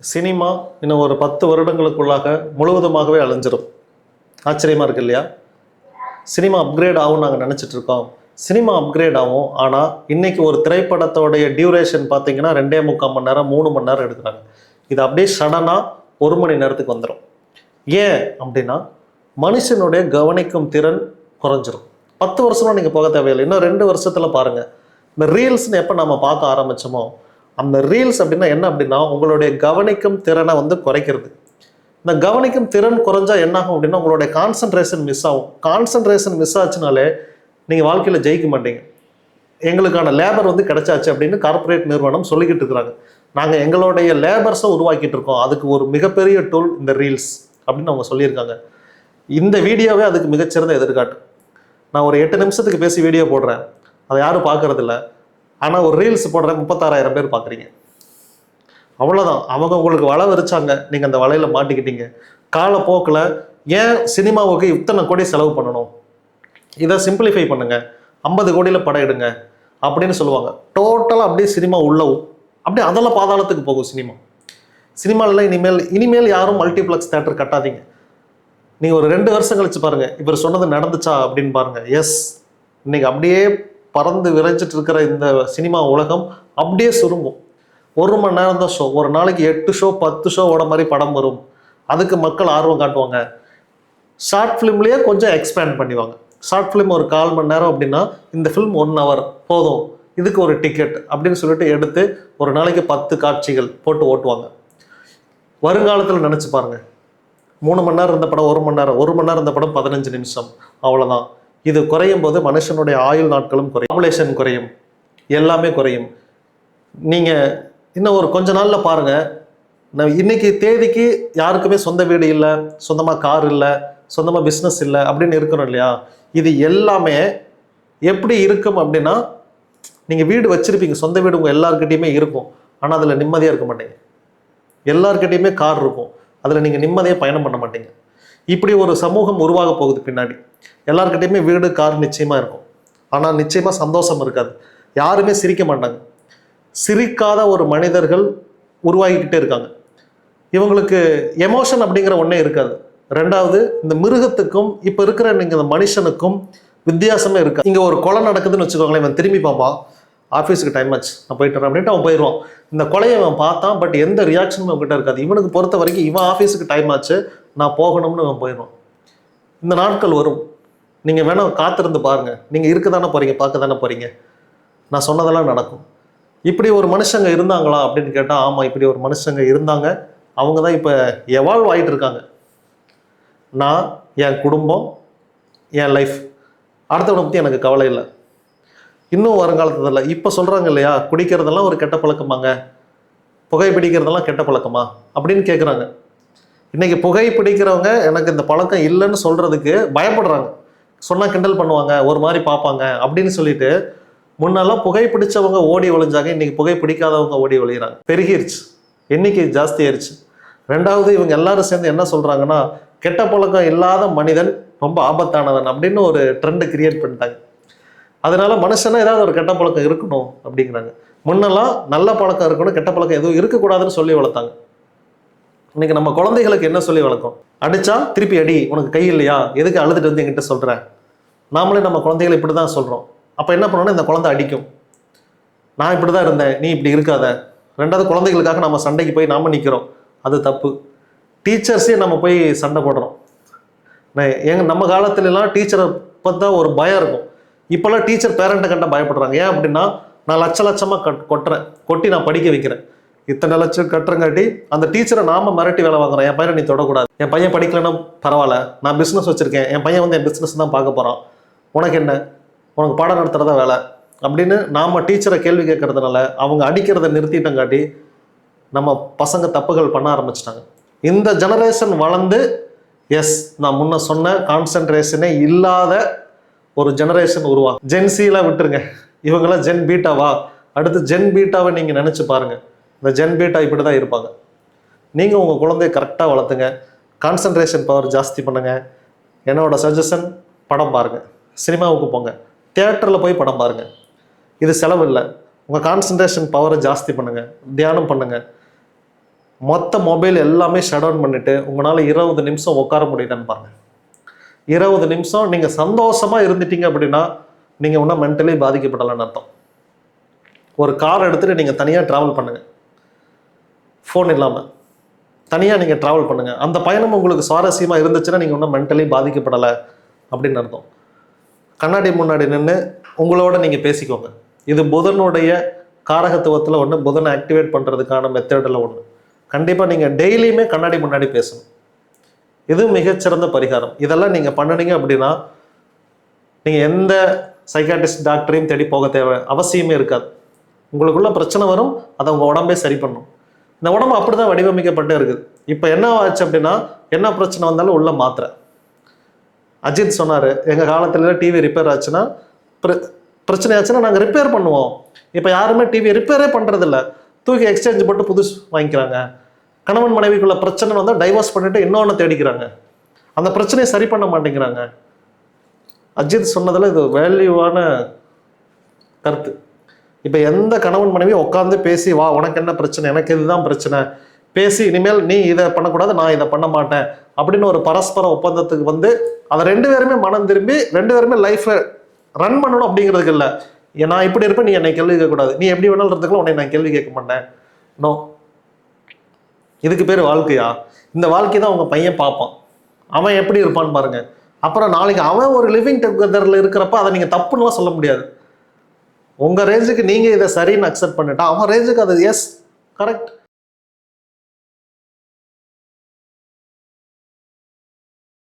Cinema இன்னும் ஒரு 10 வருடங்களுக்குள்ளாக முழுவதுமாகவே அழிஞ்சிடும். ஆச்சரியமாக இருக்கு இல்லையா? சினிமா அப்கிரேட் ஆகும் நாங்கள் நினச்சிட்டு இருக்கோம். சினிமா அப்கிரேட் ஆகும். ஆனால் இன்றைக்கி ஒரு திரைப்படத்தோடைய டியூரேஷன் பார்த்தீங்கன்னா 2.75 மணி நேரம் 3 மணி நேரம் எடுக்கிறாங்க. இது அப்படியே சடனாக 1 மணி நேரத்துக்கு வந்துடும். ஏன் அப்படின்னா மனுஷனுடைய கவனிக்கும் திறன் குறைஞ்சிரும். 10 வருஷமாக நீங்கள் போக தேவையில்லை, இன்னும் 2 வருஷத்தில் பாருங்கள். இந்த ரீல்ஸ்னு எப்போ நம்ம பார்க்க ஆரம்பித்தோமோ, அந்த ரீல்ஸ் அப்படின்னா என்ன அப்படின்னா உங்களுடைய கவனிக்கும் திறனை குறைக்கிறது. இந்த கவனிக்கும் திறன் குறைஞ்சா என்ன ஆகும் அப்படின்னா உங்களுடைய கான்சன்ட்ரேஷன் மிஸ் ஆகும். கான்சன்ட்ரேஷன் மிஸ் ஆச்சுனாலே நீங்கள் வாழ்க்கையில் ஜெயிக்க மாட்டீங்க. எங்களுக்கான லேபர் கிடைச்சாச்சு அப்படின்னு கார்ப்பரேட் நிறுவனம் சொல்லிக்கிட்டு இருக்கிறாங்க. நாங்கள் எங்களுடைய லேபர்ஸை உருவாக்கிட்டு இருக்கோம், அதுக்கு ஒரு மிகப்பெரிய டூல் இந்த ரீல்ஸ் அப்படின்னு அவங்க சொல்லியிருக்காங்க. இந்த வீடியோவே அதுக்கு மிகச்சிறந்த எதிர்காட்டு. நான் ஒரு 8 நிமிஷத்துக்கு பேசி வீடியோ போடுறேன், அதை யாரும் பார்க்கறதில்ல. ஆனால் ஒரு ரீல்ஸ் போடுறேன், 36,000 பேர் பார்க்குறீங்க. அவ்வளோதான். அவங்க உங்களுக்கு வலை விரிச்சாங்க, நீங்கள் அந்த வலையில் மாட்டிக்கிட்டீங்க. காலப்போக்கில் ஏன் சினிமாவுக்கு இத்தனை கோடி செலவு பண்ணணும், இதை சிம்பிளிஃபை பண்ணுங்கள், 50 கோடியில் படம் எடுங்க அப்படின்னு சொல்லுவாங்க. டோட்டலாக அப்படியே சினிமா உள்ளவும் அப்படியே அதெல்லாம் பாதாளத்துக்கு போகும் சினிமா. சினிமாவில் இனிமேல் யாரும் மல்டிப்ளெக்ஸ் தேட்டர் கட்டாதீங்க. நீங்கள் ஒரு 2 வருஷம் கழிச்சு பாருங்கள், இவர் சொன்னது நடந்துச்சா அப்படின்னு பாருங்கள். எஸ், இன்னைக்கு அப்படியே பறந்து விரைஞ்சிட்டு இருக்கிற இந்த சினிமா உலகம் அப்படியே சுருங்கும். 1 மணி நேரம் தான் ஷோ. ஒரு நாளைக்கு 8 ஷோ 10 ஷோ ஓட மாதிரி படம் வரும். அதுக்கு மக்கள் ஆர்வம் காட்டுவாங்க. ஷார்ட் ஃபிலிம்லேயே கொஞ்சம் எக்ஸ்பேண்ட் பண்ணிவாங்க. ஷார்ட் ஃபிலிம் ஒரு 1/4 மணி நேரம் அப்படின்னா இந்த ஃபிலிம் 1 ஹவர் போதும், இதுக்கு ஒரு டிக்கெட் அப்படின்னு சொல்லிட்டு எடுத்து ஒரு நாளைக்கு 10 காட்சிகள் போட்டு ஓட்டுவாங்க. வருங்காலத்தில் நினச்சி பாருங்கள், 3 மணி நேரம் இருந்த படம் 1 மணி நேரம், 1 மணி நேரம் இருந்த படம் 15 நிமிஷம், அவ்வளோதான். இது குறையும் போது மனுஷனுடைய ஆயுள் நாட்களும் குறையும், பாப்புலேஷன் குறையும், எல்லாமே குறையும். நீங்கள் இன்னும் ஒரு கொஞ்ச நாளில் பாருங்கள், நான் இன்னைக்கு தேதிக்கு யாருக்குமே சொந்த வீடு இல்லை, சொந்தமாக கார் இல்லை, சொந்தமாக பிஸ்னஸ் இல்லை அப்படின்னு இருக்கிறோம் இல்லையா? இது எல்லாமே எப்படி இருக்கும் அப்படின்னா, நீங்கள் வீடு வச்சுருப்பீங்க, சொந்த வீடு உங்கள் எல்லாருக்கிட்டையுமே இருக்கும், ஆனால் அதில் நிம்மதியாக இருக்க மாட்டீங்க. எல்லாருக்கிட்டையுமே கார் இருக்கும், அதில் நீங்கள் நிம்மதியாக பயணம் பண்ண மாட்டீங்க. இப்படி ஒரு சமூகம் உருவாக போகுது பின்னாடி. எல்லாருக்கிட்டையுமே வீடு கார் நிச்சயமாக இருக்கும், ஆனால் நிச்சயமாக சந்தோஷம் இருக்காது. யாருமே சிரிக்க மாட்டாங்க. சிரிக்காத ஒரு மனிதர்கள் உருவாகிக்கிட்டே இருக்காங்க. இவங்களுக்கு எமோஷன் அப்படிங்கிற ஒன்றே இருக்காது. 2வது, இந்த மிருகத்துக்கும் இப்போ இருக்கிற நீங்கள் இந்த மனுஷனுக்கும் வித்தியாசமே இருக்காது. இங்கே ஒரு கொலை நடக்குதுன்னு வச்சுக்கோங்களேன், இவன் திரும்பி பார்ப்பான், ஆஃபீஸுக்கு டைம் ஆச்சு நான் போயிட்டு வரேன் அப்படின்ட்டு அவன் போயிடுவான். இந்த கொலையை அவன் பார்த்தான், பட் எந்த ரியாக்ஷனும் அவங்ககிட்ட இருக்காது. இவனுக்கு பொறுத்த வரைக்கும் இவன் ஆஃபீஸுக்கு டைம் ஆச்சு, நான் போகணும்னு அவன் போயிடுவான். இந்த நாட்கள் வரும், நீங்கள் வேணால் காத்திருந்து பாருங்கள். நீங்கள் இருக்க தானே போகிறீங்க, பார்க்க தானே போகிறீங்க, நான் சொன்னதெல்லாம் நடக்கும். இப்படி ஒரு மனுஷங்க இருந்தாங்களா அப்படின்னு கேட்டால் ஆமாம், இப்படி ஒரு மனுஷங்க இருந்தாங்க. அவங்க தான் இப்போ எவால்வ் ஆகிட்டு இருக்காங்க. நான், என் குடும்பம், என் லைஃப், அடுத்தவனை பற்றி எனக்கு கவலை இல்லை. இன்னும் வருங்காலத்தில் இப்போ சொல்கிறாங்க இல்லையா, குடிக்கிறதெல்லாம் ஒரு கெட்ட பழக்கமாங்க, புகைப்பிடிக்கிறதெல்லாம் கெட்ட பழக்கமா அப்படின்னு கேட்குறாங்க. இன்றைக்கி புகைப்பிடிக்கிறவங்க எனக்கு இந்த பழக்கம் இல்லைன்னு சொல்கிறதுக்கு பயப்படுறாங்க. சொன்னால் கிண்டல் பண்ணுவாங்க, ஒரு மாதிரி பார்ப்பாங்க அப்படின்னு சொல்லிட்டு முன்னெல்லாம் புகைப்பிடிச்சவங்க ஓடி ஒழிஞ்சாங்க, இன்றைக்கி புகைப்பிடிக்காதவங்க ஓடி ஒழிகிறாங்க. பெருகிருச்சு, எண்ணிக்கை ஜாஸ்தி ஆயிடுச்சு. 2வது, இவங்க எல்லாரும் சேர்ந்து என்ன சொல்கிறாங்கன்னா, கெட்ட பழக்கம் இல்லாத மனிதன் ரொம்ப ஆபத்தானவன் அப்படின்னு ஒரு ட்ரெண்டு கிரியேட் பண்ணிட்டாங்க. அதனால மனுஷனா ஏதாவது ஒரு கெட்ட பழக்கம் இருக்கணும் அப்படிங்கிறாங்க. முன்னெல்லாம் நல்ல பழக்கம் இருக்கணும், கெட்ட பழக்கம் எதுவும் இருக்கக்கூடாதுன்னு சொல்லி வளர்த்தாங்க. இன்னைக்கு நம்ம குழந்தைகளுக்கு என்ன சொல்லி வளர்க்கும்? அடிச்சா திருப்பி அடி, உனக்கு கை இல்லையா, எதுக்கு அழுதுட்டு வந்து என்கிட்ட சொல்கிறேன். நாமளே நம்ம குழந்தைகளை இப்படி தான் சொல்கிறோம். அப்போ என்ன பண்ணோன்னா இந்த குழந்தை அடிக்கும், நான் இப்படி தான் இருந்தேன், நீ இப்படி இருக்காத. 2வது, குழந்தைகளுக்காக நம்ம சண்டைக்கு போய் நாம் நிற்கிறோம், அது தப்பு. டீச்சர்ஸே நம்ம போய் சண்டை போடுறோம். நம்ம காலத்துலலாம் டீச்சரை பார்த்தா ஒரு பயம் இருக்கும். இப்போல்லாம் டீச்சர் பேரண்ட்டை கண்ட பயப்படுறாங்க. ஏன் அப்படின்னா, நான் லட்சமாக கொட்டி நான் படிக்க வைக்கிறேன், இத்தனை லட்சம் கட்டுறங்காட்டி அந்த டீச்சரை நாம மிரட்டி வேலை வாங்குறோம். என் பையனை நீ தொடக்கூடாது, என் பையன் படிக்கலைன்னா பரவாயில்ல, நான் பிஸ்னஸ் வச்சுருக்கேன், என் பையன் என் பிஸ்னஸ் தான் பார்க்க போகிறான், உனக்கு என்ன, உனக்கு பாடம் நடத்துகிறதா வேலை அப்படின்னு நாம் டீச்சரை கேள்வி கேட்கறதுனால அவங்க அடிக்கிறத நிறுத்திட்டங்காட்டி நம்ம பசங்க தப்புகள் பண்ண ஆரம்பிச்சிட்டாங்க. இந்த ஜெனரேஷன் வளர்ந்து, எஸ், நான் முன்ன சொன்ன கான்சன்ட்ரேஷனே இல்லாத ஒரு ஜெனரேஷன் உருவாகும். ஜென்சிலாம் விட்டுருங்க, இவங்கெல்லாம் ஜென் பீட்டாவா? அடுத்து ஜென் பீட்டாவை நீங்கள் நினச்சி பாருங்கள். இந்த ஜென் பீட்டா இப்படி தான் இருப்பாங்க. நீங்கள் உங்கள் குழந்தைய கரெக்டாக வளர்த்துங்க, கான்சன்ட்ரேஷன் பவர் ஜாஸ்தி பண்ணுங்கள். என்னோட சஜஷன், படம் பாருங்கள், சினிமாவுக்கு போங்க, தியேட்டரில் போய் படம் பாருங்கள். இது செலவு இல்லை. உங்கள் கான்சன்ட்ரேஷன் பவரை ஜாஸ்தி பண்ணுங்கள், தியானம் பண்ணுங்கள். மொத்த மொபைல் எல்லாமே ஷட் டவுன் பண்ணிவிட்டு உங்களால் 20 நிமிஷம் உட்கார முடியுதுன்னு பாருங்க. 20 நிமிஷம் நீங்கள் சந்தோஷமாக இருந்துட்டீங்க அப்படின்னா நீங்கள் இன்னும் மென்டலி பாதிக்கப்படலைன்னு அர்த்தம். ஒரு கார் எடுத்துகிட்டு நீங்கள் தனியாக ட்ராவல் பண்ணுங்கள், ஃபோன் இல்லாமல் தனியாக நீங்கள் ட்ராவல் பண்ணுங்கள். அந்த பயணம் உங்களுக்கு சுவாரஸ்யமாக இருந்துச்சுன்னா நீங்கள் இன்னும் மென்டலி பாதிக்கப்படலை அப்படின்னு அர்த்தம். கண்ணாடி முன்னாடி நின்று உங்களோட நீங்கள் பேசிக்கோங்க. இது புதனுடைய காரகத்துவத்தில் ஒன்று, புதனை ஆக்டிவேட் பண்ணுறதுக்கான மெத்தடில் ஒன்று. கண்டிப்பாக நீங்கள் டெய்லியுமே கண்ணாடி முன்னாடி பேசணும். இது மிகச்சிறந்த பரிகாரம். இதெல்லாம் நீங்கள் பண்ணினீங்க அப்படின்னா நீங்கள் எந்த சைக்காட்ரிஸ்ட் டாக்டரையும் தேடி போக தேவை அவசியமே இருக்காது. உங்களுக்குள்ள பிரச்சனை வரும், அதை உங்கள் உடம்பே சரி பண்ணும். இந்த உடம்பு அப்படி தான் வடிவமைக்கப்பட்டே இருக்குது. இப்போ என்ன ஆச்சு அப்படின்னா, என்ன பிரச்சனை வந்தாலும் உள்ள மாத்திரை. அஜித் சொன்னார், எங்கள் காலத்துல டிவி ரிப்பேர் ஆச்சுன்னா பிரச்சனை ஆச்சுன்னா நாங்கள் ரிப்பேர் பண்ணுவோம். இப்போ யாருமே டிவி ரிப்பேரே பண்ணுறதில்ல, தூக்கி எக்ஸ்சேஞ்ச் போட்டு புதுசு வாங்கிக்கிறாங்க. கணவன் மனைவிக்குள்ள பிரச்சனை வந்தால் டைவர்ஸ் பண்ணிட்டு இன்னொன்று தேடிக்கிறாங்க, அந்த பிரச்சனையை சரி பண்ண மாட்டேங்கிறாங்க. அஜித் சொன்னதில் இது வேல்யூவான கருத்து. இப்போ எந்த கணவன் மனைவி உட்காந்து பேசி, வா உனக்கு என்ன பிரச்சனை, எனக்கு இதுதான் பிரச்சனை, பேசி இனிமேல் நீ இதை பண்ணக்கூடாது நான் இதை பண்ண மாட்டேன் அப்படின்னு ஒரு பரஸ்பர ஒப்பந்தத்துக்கு வந்து அதை 2 பேருமே மனம் திரும்பி 2 பேருமே லைஃப்பை ரன் பண்ணணும் அப்படிங்கிறதுக்கு இல்லை. நான் இப்படி இருப்பேன், நீ என்னை கேள்வி கேட்கக்கூடாது, நீ எப்படி வேணாலும் இருந்துக்கலாம், உன்னை நான் கேள்வி கேட்க மாட்டேன். நோ, இதுக்கு பேர் வாழ்க்கையா? இந்த வாழ்க்கை தான் உங்கள் பையன் பார்ப்பான், அவன் எப்படி இருப்பான்னு பாருங்க. அப்புறம் நாளைக்கு அவன் ஒரு லிவிங் டுகெதரில் இருக்கிறப்ப அதை நீங்கள் தப்புன்னுலாம் சொல்ல முடியாது. உங்கள் ரேஞ்சுக்கு நீங்கள் இதை சரின்னு அக்செப்ட் பண்ணிட்டா அவன் ரேஞ்சுக்கு அது எஸ் கரெக்ட்